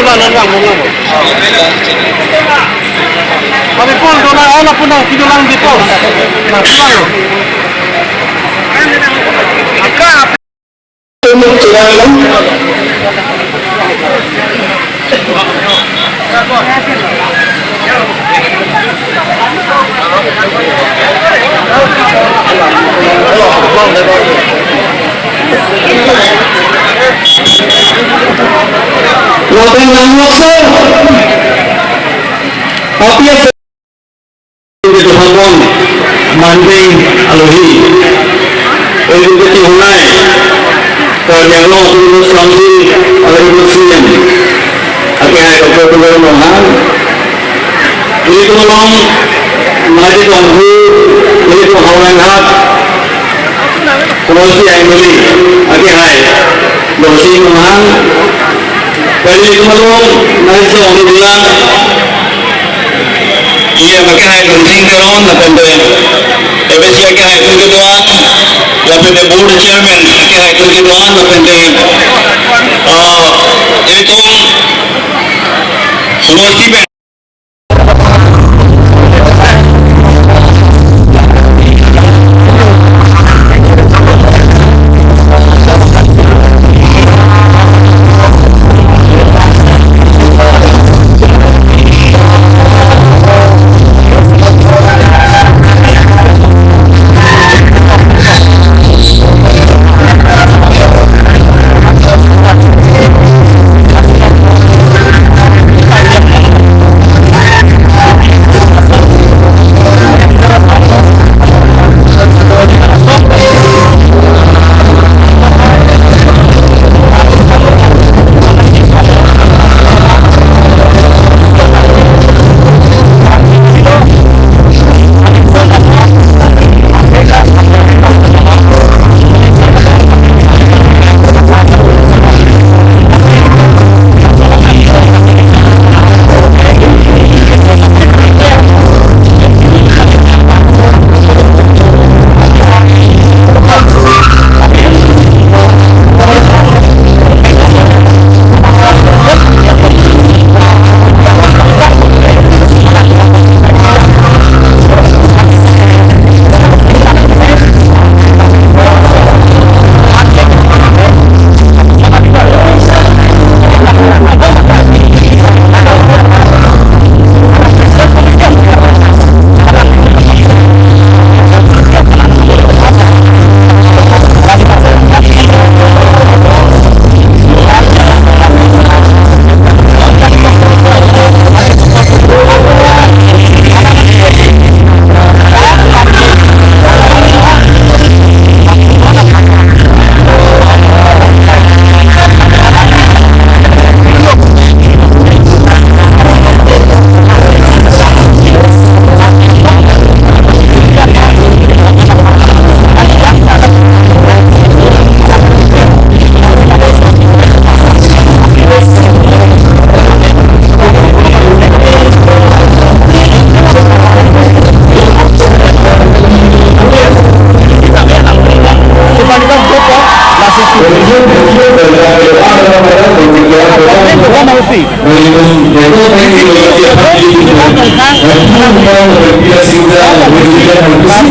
mula nang mula mo. Kami po doon ala po nang kinulang dito. Nagpalo. Lapin ng wakso. Api itu Hongkong, Manding, Alohi. Itu kecil hunai. Yang lo turun selangsi, ada ibusian. Api hai dokter Mohan. Ini tolong mari tunggu. Ini tu hawan hat. Kursi yang beli. Api hai dosi Mohan. Kali tolong mari tunggu bilang. Ia makai penting kawan dan tapi sebagai keketuaan lebih board chairman sebagai keketuaan lebih itu semua tim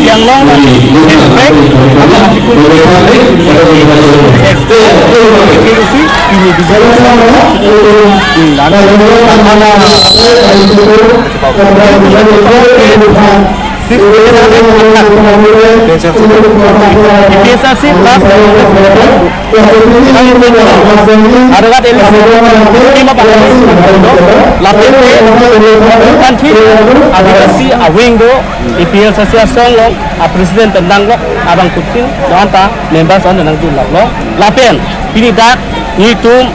yang long biasa sih plus ada lima lapin country ada si awing do IPL sasia song lo presiden tendang lo abang kuting doanta member son tendang tu lo lapin ini dak ngitung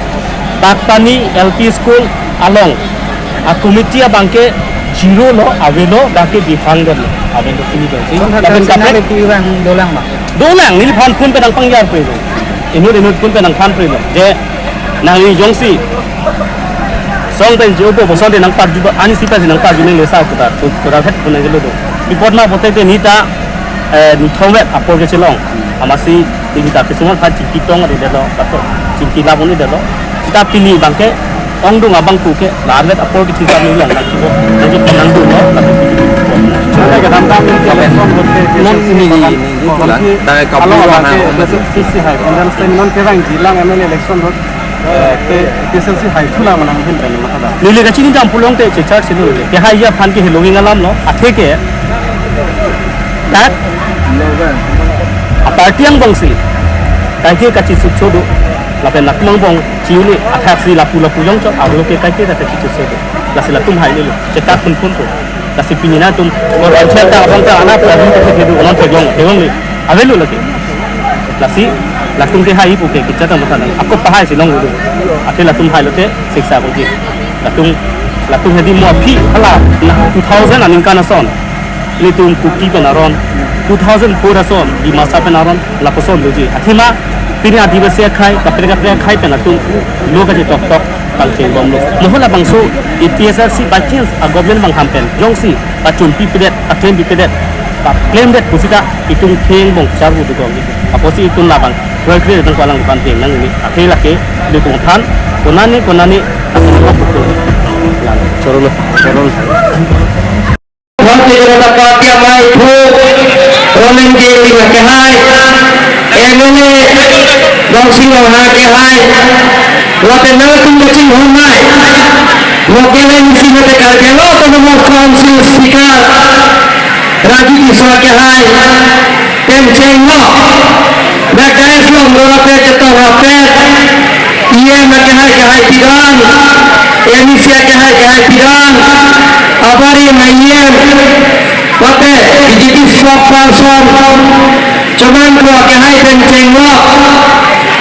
Taktani LP School along komiti abangke Jiro lo avelo dake difangan lo avelo ini sih lapin kapre tiwang dolang mak dolang ini pun pedang pangjar pe lo ini pun pedang pan pe lo je nang ini jongsi song dan jobo bosan de nang par juga ani sipa de nang par juga lesa kita kita het pun aja lo report na bote de nita ni thomet apor ke celong amasi tinggi tapi semua kan cingki tong ada lo atau cingki labun ada lo kita pilih bangke ong do ngabang ku ke la let apor ki thika ni lang ki bo jadi penang do no ada ke damdam election bote non ini bulan dari kabupaten sisi hai dan non ke bang jilang ML election hot ke PSLC hai thula manang hin tani makada lili ka chini jam pulong te chechar sinu ke hai ya phan ke helongi ngalam no athe ke tak apartiang bangsi kai ke kachi su chodo la pen nakmang bong chiuli athak si lapu yong cho aro ke kai ke ta chi chu chodo la sila tum hai lili cetak pun pun to la si pinina tum or anchal ta abang ta ana pra ni ke du non te gong evang ni avelu lagi la si la tum ke hai pu ke kicha ta mata akko pa hai si long du ate la tum hai lote siksa bong ki la tum hedi mo phi hala 2000 anin kana son ni tum kuki penaron 2004 son di masa penaron la poson doji athima pini adivasi khai kapre khai penatum loga je tok tok bangchen bom lo mohola bangso PSRC by chance a government bang hampen jongsi ba chumpi pedet atlen pedet ba claim that pusita itung theng bong charu du gong aposi itun la bang roy kre dang palang ban theng nang ni athela ke du tung than konani chorolo Waktu kita pakai mai pu, rolling di lima kehai, ini dong singo ha kehai, waktu nala tum bacing homai, waktu ini singo tekar kelo tu nomor konsil sikar, raju kisah kehai, penceng lo, berkait belum berapa jatuh rapet, ia kehai pidan, ini sia kehai pidan. Abari mayem wate jadi swap person cuman gua ke hai dan cenglo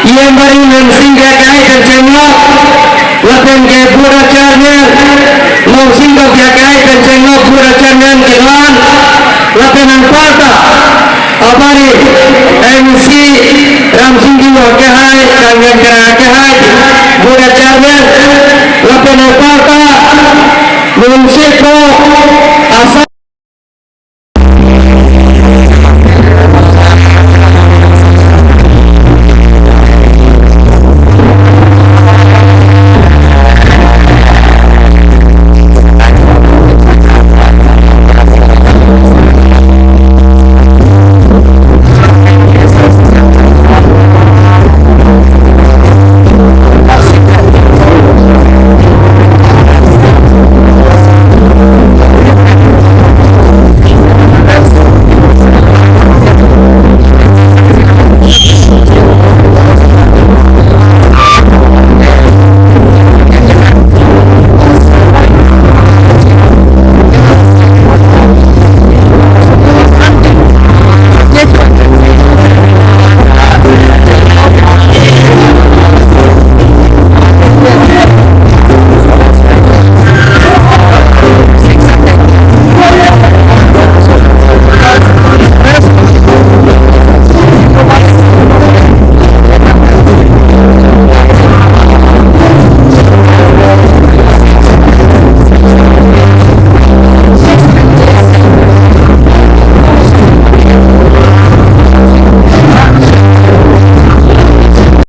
ia bari mensing ke hai dan cenglo wate ke pura charnya lo singgo ke hai dan cenglo pura charnya kelan wate nampata abari MC Ramsing jiwa ke hai kangen ke hai pura charnya wate nampata Mungkin kau asal